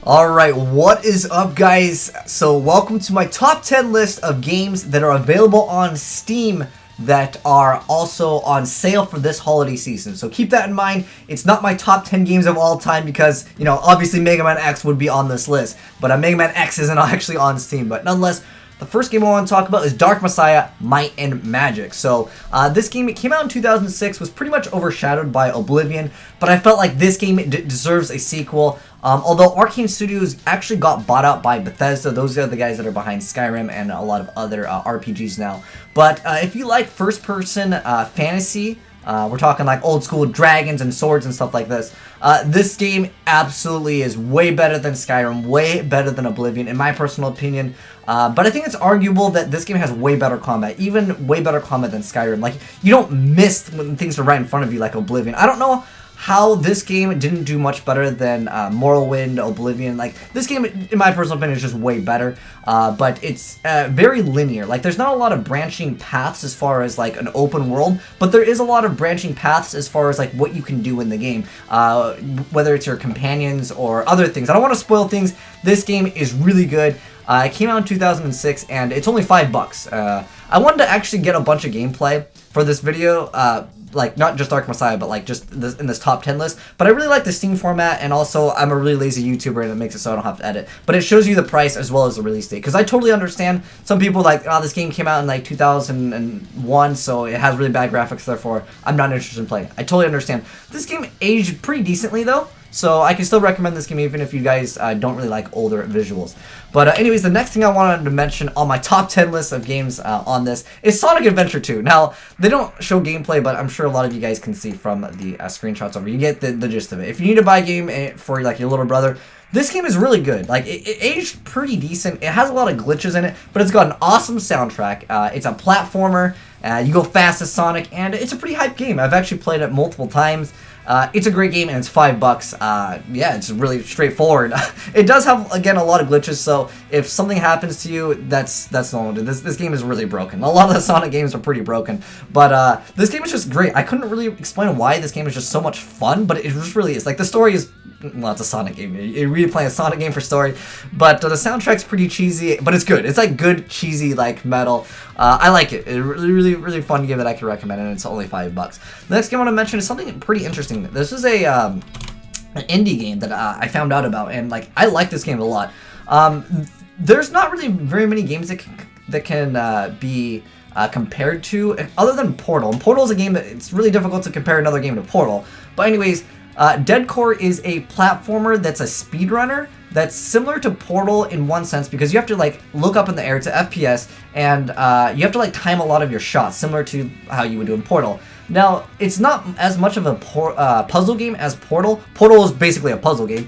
Alright, what is up guys? So welcome to my top 10 list of games that are available on Steam that are also on sale for this holiday season. So keep that in mind. It's not my top 10 games of all time because, you know, obviously Mega Man X would be on this list, but Mega Man X isn't actually on Steam. But nonetheless, the first game I want to talk about is Dark Messiah Might and Magic. So this game, it came out in 2006, was pretty much overshadowed by Oblivion, but I felt like this game deserves a sequel. Although Arcane Studios actually got bought out by Bethesda, those are the guys that are behind Skyrim and a lot of other RPGs now. But if you like first-person fantasy, we're talking like old school dragons and swords and stuff like this. This game absolutely is way better than Skyrim, way better than Oblivion, in my personal opinion. But I think it's arguable that this game has way better combat, even way better combat than Skyrim. Like, you don't miss when things are right in front of you like Oblivion. I don't know how this game didn't do much better than Morrowind, Oblivion. Like, this game, in my personal opinion, is just way better. But it's very linear. Like, there's not a lot of branching paths as far as, like, an open world. But there is a lot of branching paths as far as, like, what you can do in the game. Whether it's your companions or other things. I don't want to spoil things. This game is really good. It came out in 2006, and it's only $5. I wanted to actually get a bunch of gameplay for this video. Like, not just Dark Messiah, but like just in this top 10 list. But I really like the Steam format, and also I'm a really lazy YouTuber, and it makes it so I don't have to edit. But it shows you the price as well as the release date. Because I totally understand some people like, oh, this game came out in like 2001, so it has really bad graphics, therefore I'm not interested in playing. I totally understand. This game aged pretty decently though, so I can still recommend this game even if you guys don't really like older visuals. But anyways, the next thing I wanted to mention on my top 10 list of games on this is Sonic Adventure 2. Now, they don't show gameplay, but I'm sure a lot of you guys can see from the screenshots over. You get the gist of it. If you need to buy a game for like your little brother, this game is really good. Like, it aged pretty decent. It has a lot of glitches in it, but it's got an awesome soundtrack. It's a platformer. You go fast as Sonic, and it's a pretty hype game. I've actually played it multiple times. It's a great game, and it's $5. Yeah, it's really straightforward. It does have, again, a lot of glitches, so if something happens to you, that's normal. This game is really broken. A lot of the Sonic games are pretty broken, but this game is just great. I couldn't really explain why this game is just so much fun, but it just really is. Like, the story is, well, it's a Sonic game. You're really playing a Sonic game for story, but the soundtrack's pretty cheesy, but it's good. It's like good, cheesy, like, metal. I like it. It's a really fun game that I can recommend, and it's only $5. The next game I want to mention is something pretty interesting. This is an indie game that I found out about, and like, I like this game a lot. There's not really very many games that can be compared to, other than Portal. And Portal is a game that it's really difficult to compare another game to Portal. But anyways, Dead Core is a platformer that's a speedrunner that's similar to Portal in one sense, because you have to like look up in the air. It's an FPS, and you have to like time a lot of your shots, similar to how you would do in Portal. Now, it's not as much of a puzzle game as Portal. Portal is basically a puzzle game.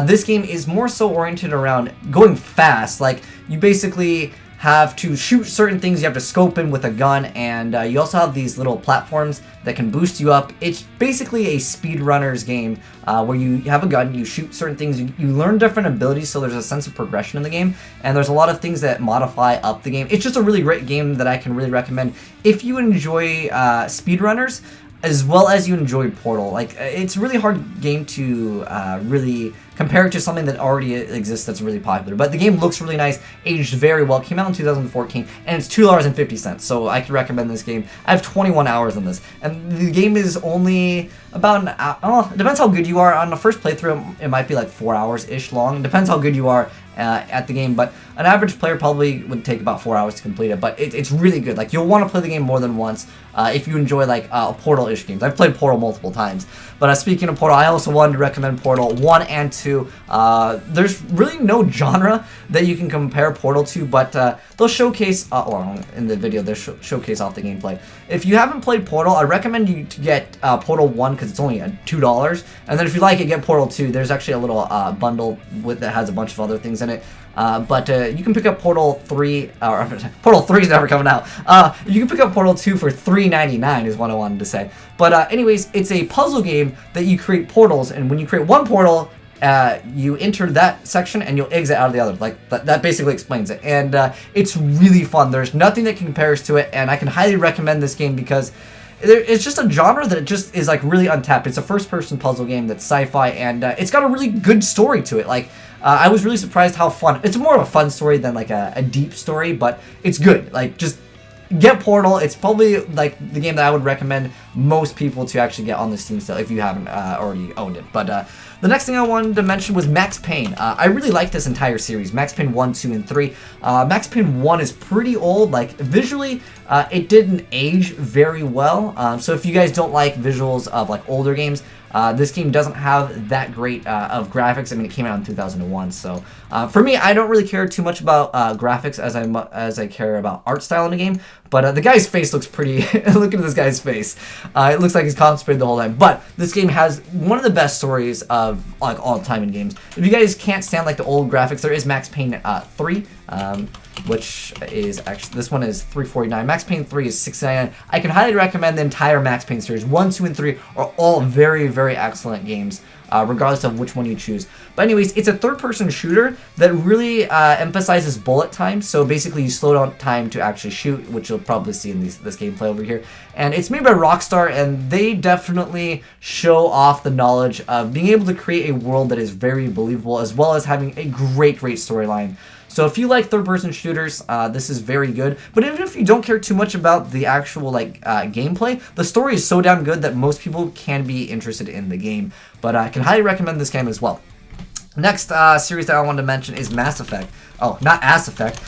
This game is more so oriented around going fast. Like, you basically have to shoot certain things, you have to scope in with a gun, and you also have these little platforms that can boost you up. It's basically a speedrunner's game where you have a gun, you shoot certain things, you learn different abilities, so there's a sense of progression in the game, and there's a lot of things that modify up the game. It's just a really great game that I can really recommend if you enjoy speedrunners, as well as you enjoy Portal. Like, it's a really hard game to really compare it to something that already exists that's really popular. But the game looks really nice, aged very well, came out in 2014, and it's $2.50, so I can recommend this game. I have 21 hours on this, and the game is only about an hour. Oh, it depends how good you are. On the first playthrough, it might be like 4 hours-ish long. It depends how good you are at the game, but an average player probably would take about 4 hours to complete it. But it's really good. Like, you'll want to play the game more than once if you enjoy like Portal-ish games. I've played Portal multiple times. But speaking of Portal, I also wanted to recommend Portal 1 and 2. There's really no genre that you can compare Portal to, but they'll showcase, or in the video, they'll showcase off the gameplay. If you haven't played Portal, I recommend you to get Portal 1 because it's only $2. And then if you like it, get Portal 2. There's actually a little bundle that has a bunch of other things in it. But you can pick up Portal 3, or Portal 3 is never coming out. You can pick up Portal 2 for $3.99 is what I wanted to say. But anyways, it's a puzzle game that you create portals, and when you create one portal, you enter that section and you'll exit out of the other. Like, that basically explains it. And it's really fun. There's nothing that compares to it, and I can highly recommend this game because it's just a genre that just is like really untapped. It's a first-person puzzle game that's sci-fi, and it's got a really good story to it. Like, I was really surprised how fun. It's more of a fun story than like a deep story, but it's good. Like, just get Portal. It's probably like the game that I would recommend most people to actually get on the Steam sale if you haven't already owned it. But the next thing I wanted to mention was Max Payne. I really like this entire series, Max Payne 1, 2, and 3. Max Payne 1 is pretty old. Like, visually, it didn't age very well. So if you guys don't like visuals of like older games, this game doesn't have that great of graphics. I mean, it came out in 2001, so for me, I don't really care too much about graphics as I care about art style in the game. But the guy's face looks pretty. Look at this guy's face. It looks like he's constipated the whole time. But this game has one of the best stories of like all time in games. If you guys can't stand like the old graphics, there is Max Payne 3. Which is actually, this one is $349. Max Payne 3 is $699. I can highly recommend the entire Max Payne series. 1, 2, and 3 are all very, very excellent games, regardless of which one you choose. But anyways, it's a third-person shooter that really emphasizes bullet time. So basically, you slow down time to actually shoot, which you'll probably see in this gameplay over here. And it's made by Rockstar, and they definitely show off the knowledge of being able to create a world that is very believable, as well as having a great, great storyline. So if you like third-person shooters, this is very good. But even if you don't care too much about the actual like gameplay, the story is so damn good that most people can be interested in the game. But I can highly recommend this game as well. Next series that I wanted to mention is Mass Effect. Oh, not Ass Effect.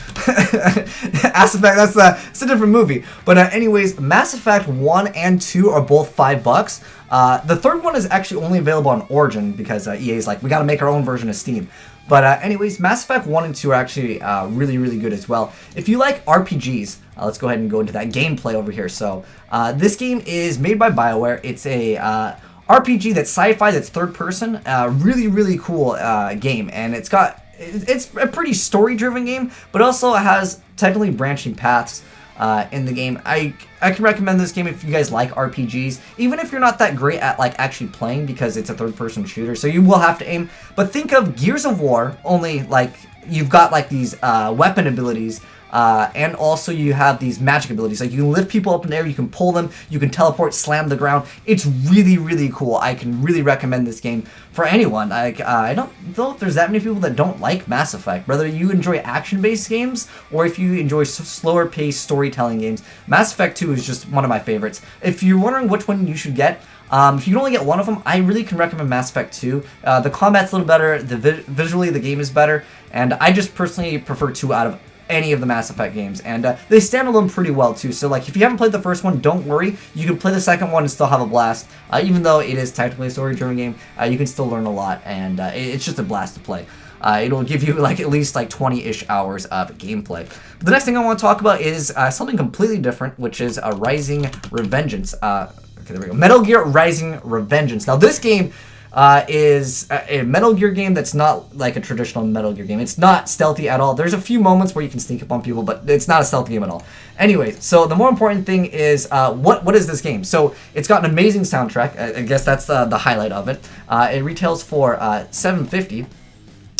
Ass Effect, that's a different movie. But anyways, Mass Effect 1 and 2 are both $5. The third one is actually only available on Origin because EA is like, we gotta make our own version of Steam. But anyways, Mass Effect 1 and 2 are actually really, really good as well. If you like RPGs, let's go ahead and go into that gameplay over here. So this game is made by BioWare. It's a RPG that's sci-fi, that's third person. Really, really cool game. And it's a pretty story-driven game, but also it has technically branching paths in the game. I can recommend this game if you guys like RPGs, even if you're not that great at like actually playing, because it's a third-person shooter, so you will have to aim. But think of Gears of War, only like you've got like these weapon abilities, and also you have these magic abilities. Like you can lift people up in the air, you can pull them, you can teleport, slam the ground. It's really, really cool. I can really recommend this game for anyone. Like I don't know if there's that many people that don't like Mass Effect. Whether you enjoy action-based games or if you enjoy slower-paced storytelling games, Mass Effect 2 is just one of my favorites. If you're wondering which one you should get, if you can only get one of them, I really can recommend Mass Effect 2. The combat's a little better, visually the game is better, and I just personally prefer 2 out of any of the Mass Effect games, and they stand alone pretty well too. So like if you haven't played the first one, don't worry, you can play the second one and still have a blast. Even though it is technically a story-driven game, you can still learn a lot, and it's just a blast to play. It'll give you like at least like 20-ish hours of gameplay. But the next thing I want to talk about is something completely different, which is Rising Revengeance. Okay, there we go. Metal Gear Rising Revengeance. Now this game is a Metal Gear game that's not like a traditional Metal Gear game. It's not stealthy at all. There's a few moments where you can sneak up on people, but it's not a stealthy game at all. Anyway, so the more important thing is what is this game? So it's got an amazing soundtrack. I guess that's the highlight of it. It retails for $7.50.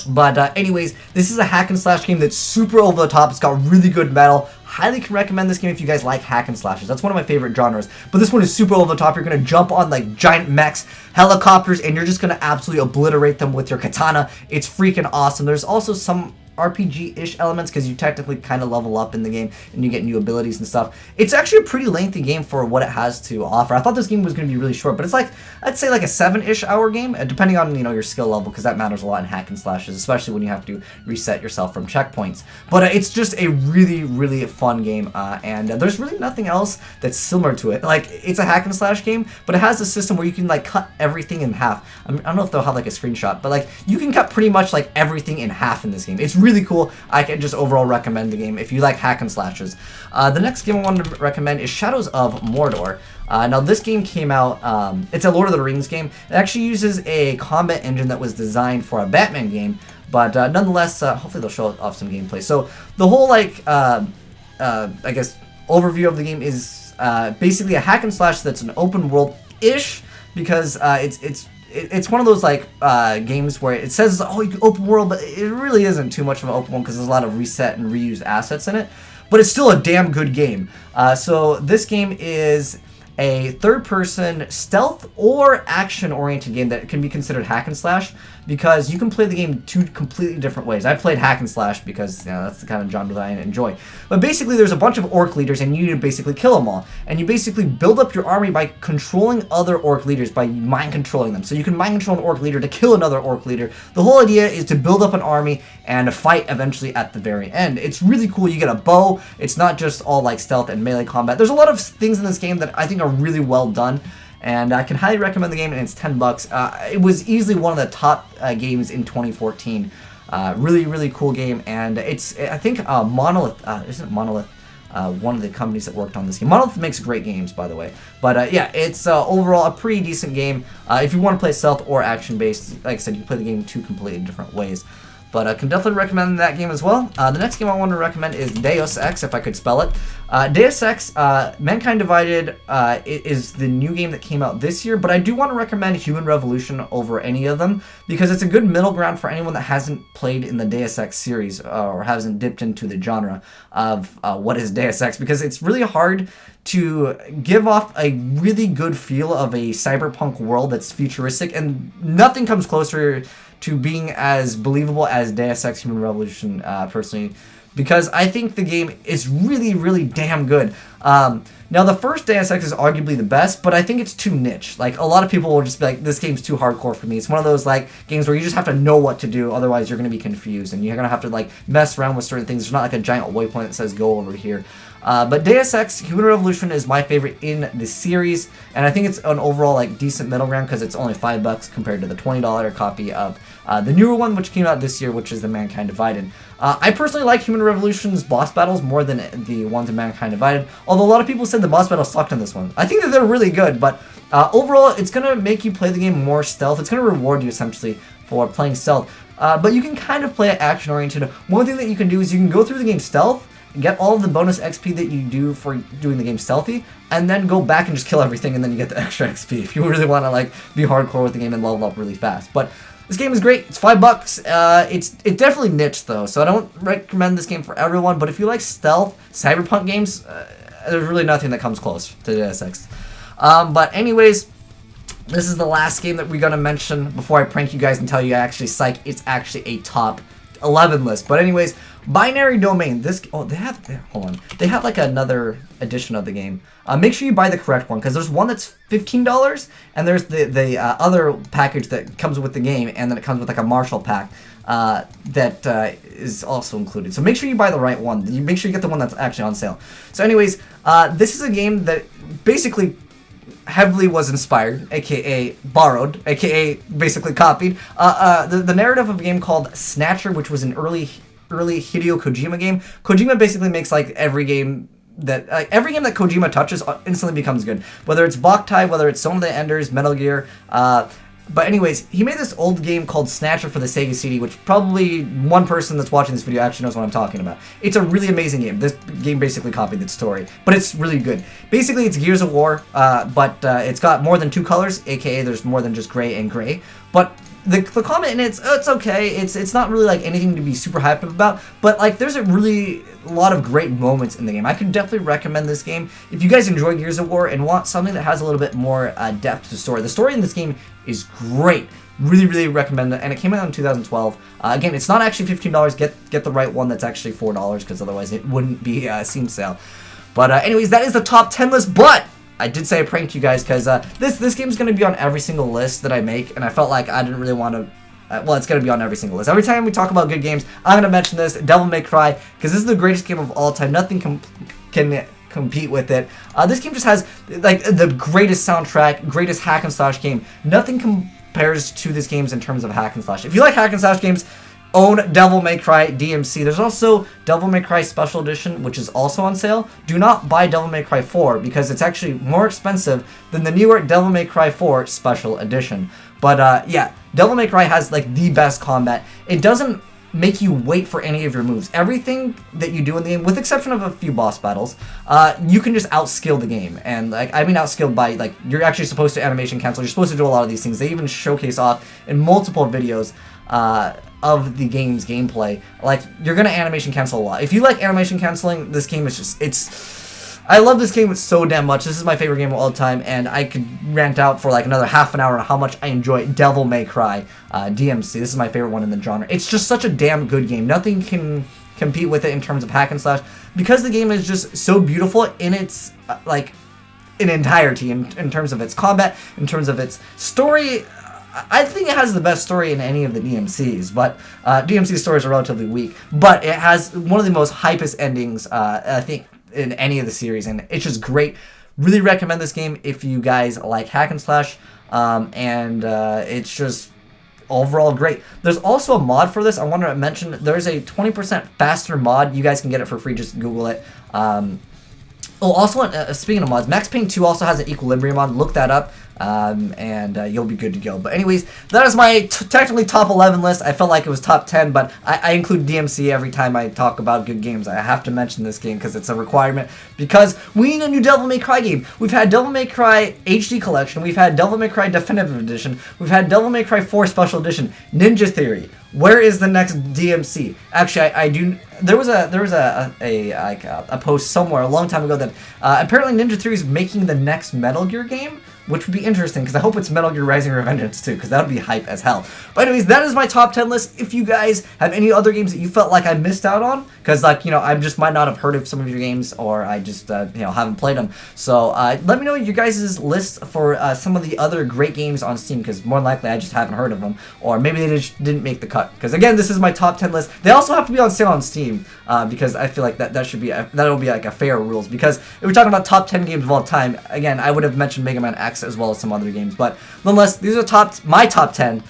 But anyways, this is a hack and slash game that's super over the top. It's got really good metal. Highly can recommend this game if you guys like hack and slashes. That's one of my favorite genres. But this one is super over the top. You're going to jump on like giant mechs, helicopters, and you're just going to absolutely obliterate them with your katana. It's freaking awesome. There's also some RPG-ish elements because you technically kind of level up in the game and you get new abilities and stuff. It's actually a pretty lengthy game for what it has to offer. I thought this game was going to be really short, but it's like, I'd say like a 7-ish hour game, depending on, you know, your skill level, because that matters a lot in hack and slashes, especially when you have to reset yourself from checkpoints. But it's just a really, really fun game, and there's really nothing else that's similar to it. Like, it's a hack and slash game, but it has a system where you can like cut everything in half. I don't know if they'll have like a screenshot, but like you can cut pretty much like everything in half in this game. It's really cool. I can just overall recommend the game if you like hack and slashes. The next game I wanted to recommend is Shadows of Mordor. Now this game came out, it's a Lord of the Rings game. It actually uses a combat engine that was designed for a Batman game, but nonetheless, hopefully they'll show off some gameplay. So the whole like, I guess, overview of the game is basically a hack and slash that's an open world-ish, because it's one of those like games where it says, oh, you can open world, but it really isn't too much of an open one because there's a lot of reset and reused assets in it. But it's still a damn good game. So this game is a third-person stealth or action-oriented game that can be considered hack and slash, because you can play the game two completely different ways. I played hack and slash because that's the kind of genre that I enjoy. But basically, there's a bunch of orc leaders, and you need to basically kill them all. And you basically build up your army by controlling other orc leaders, by mind controlling them. So you can mind control an orc leader to kill another orc leader. The whole idea is to build up an army and fight eventually at the very end. It's really cool. You get a bow. It's not just all like stealth and melee combat. There's a lot of things in this game that I think are really well done, and I can highly recommend the game, and it's $10. It was easily one of the top games in 2014. Really cool game, and I think Monolith, isn't Monolith one of the companies that worked on this game? Monolith makes great games, by the way. But yeah, it's overall a pretty decent game. If you want to play stealth or action-based, like I said, you play the game two completely different ways. But I can definitely recommend that game as well. The next game I want to recommend is Deus Ex, if I could spell it. Deus Ex, Mankind Divided is the new game that came out this year, but I do want to recommend Human Revolution over any of them, because it's a good middle ground for anyone that hasn't played in the Deus Ex series or hasn't dipped into the genre of what is Deus Ex, because it's really hard to give off a really good feel of a cyberpunk world that's futuristic, and nothing comes closer to being as believable as Deus Ex Human Revolution, personally, because I think the game is really damn good. Now, the first Deus Ex is arguably the best, but I think it's too niche. Like, a lot of people will just be like, this game's too hardcore for me. It's one of those, like, games where you just have to know what to do, otherwise you're going to be confused, and you're going to have to, like, mess around with certain things. There's not, like, a giant waypoint that says go over here. But Deus Ex Human Revolution is my favorite in the series, and I think it's an overall, like, decent middle ground, because it's only $5 compared to the $20 copy of the newer one, which came out this year, which is the Mankind Divided. I personally like Human Revolution's boss battles more than the ones in Mankind Divided, although a lot of people said the boss battles sucked in this one. I think that they're really good, but overall, it's going to make you play the game more stealth. It's going to reward you, essentially, for playing stealth. But you can kind of play it action-oriented. One thing that you can do is you can go through the game stealth, get all of the bonus XP that you do for doing the game stealthy, and then go back and just kill everything, and then you get the extra XP if you really want to, like, be hardcore with the game and level up really fast. But this game is great. It's $5. It's definitely niche, though, so I don't recommend this game for everyone, but if you like stealth cyberpunk games, there's really nothing that comes close to Deus Ex. But anyways, this is the last game that we're going to mention before I prank you guys and tell you it's actually a top 11 list. But anyways, Binary Domain. They have like another edition of the game. Make sure you buy the correct one, because there's one that's $15, and there's the other package that comes with the game, and then it comes with like a Marshall pack that is also included. So make sure you buy the right one. You make sure you get the one that's actually on sale. So anyways, this is a game that basically heavily was inspired, aka borrowed, aka basically copied, the narrative of a game called Snatcher, which was an early Hideo Kojima game. Kojima basically makes like every game that Kojima touches instantly becomes good. Whether it's Boktai, whether it's Zone of the Enders, Metal Gear. But anyways, he made this old game called Snatcher for the Sega CD, which probably one person that's watching this video actually knows what I'm talking about. It's a really amazing game. This game basically copied the story, but it's really good. Basically, it's Gears of War, but it's got more than two colors, aka there's more than just gray and gray. But the comment in it's okay. It's not really like anything to be super hyped about, but like there's a lot of great moments in the game. I could definitely recommend this game if you guys enjoy Gears of War and want something that has a little bit more depth to the story. The story in this game is great. Really recommend it, and it came out in 2012. Again, it's not actually $15. Get the right one that's actually $4, because otherwise it wouldn't be a Steam sale. But anyways, that is the top 10 list. But I did say I pranked you guys, because this game's going to be on every single list that I make, and I felt like I didn't really want to. Well, it's going to be on every single list. Every time we talk about good games, I'm going to mention this, Devil May Cry, because this is the greatest game of all time. Nothing can compete with it. This game just has like the greatest soundtrack, greatest hack and slash game. Nothing compares to this games in terms of hack and slash. If you like hack and slash games, own Devil May Cry DMC. There's also Devil May Cry Special Edition, which is also on sale. Do not buy Devil May Cry 4, because it's actually more expensive than the newer Devil May Cry 4 Special Edition. But yeah, Devil May Cry has like the best combat. It doesn't make you wait for any of your moves. Everything that you do in the game, with the exception of a few boss battles, you can just outskill the game. And like, I mean outskilled by like, you're actually supposed to animation cancel. You're supposed to do a lot of these things. They even showcase off in multiple videos of the game's gameplay. Like, you're gonna animation cancel a lot. If you like animation canceling, this game is just, I love this game so damn much. This is my favorite game of all time, and I could rant out for like another half an hour on how much I enjoy Devil May Cry DMC. This is my favorite one in the genre. It's just such a damn good game. Nothing can compete with it in terms of hack and slash, because the game is just so beautiful in its like in entirety, in terms of its combat, in terms of its story. I think it has the best story in any of the DMCs, but DMC stories are relatively weak, but it has one of the most hypest endings I think in any of the series, and it's just great. Really recommend this game if you guys like hack and slash, and it's just overall great. There's also a mod for this. I want to mention there's a 20% faster mod. You guys can get it for free. Just Google it. Also, speaking of mods, Max Payne 2 also has an Equilibrium mod. Look that up, and you'll be good to go. But anyways, that is my technically top 11 list. I felt like it was top 10, but I include DMC every time I talk about good games. I have to mention this game because it's a requirement, because we need a new Devil May Cry game. We've had Devil May Cry HD Collection. We've had Devil May Cry Definitive Edition. We've had Devil May Cry 4 Special Edition. Ninja Theory. Where is the next DMC? Actually, I do. There was a post somewhere a long time ago that apparently Ninja Theory is making the next Metal Gear game, which would be interesting because I hope it's Metal Gear Rising Revengeance too, because that would be hype as hell. But anyways, that is my top 10 list. If you guys have any other games that you felt like I missed out on, because like, you know, I just might not have heard of some of your games, or I just you know, haven't played them. So let me know your guys' list for some of the other great games on Steam, because more than likely I just haven't heard of them, or maybe they just didn't make the cut. Because again, this is my top 10 list. They also have to be on sale on Steam, because I feel like that should be that'll be like a fair rules. Because if we're talking about top 10 games of all time, again, I would have mentioned Mega Man X as well as some other games, but nonetheless, these are my top 10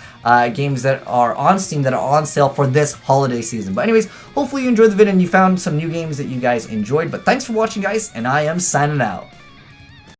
games that are on Steam that are on sale for this holiday season. But anyways, hopefully you enjoyed the video and you found some new games that you guys enjoyed. But thanks for watching, guys, and I am signing out.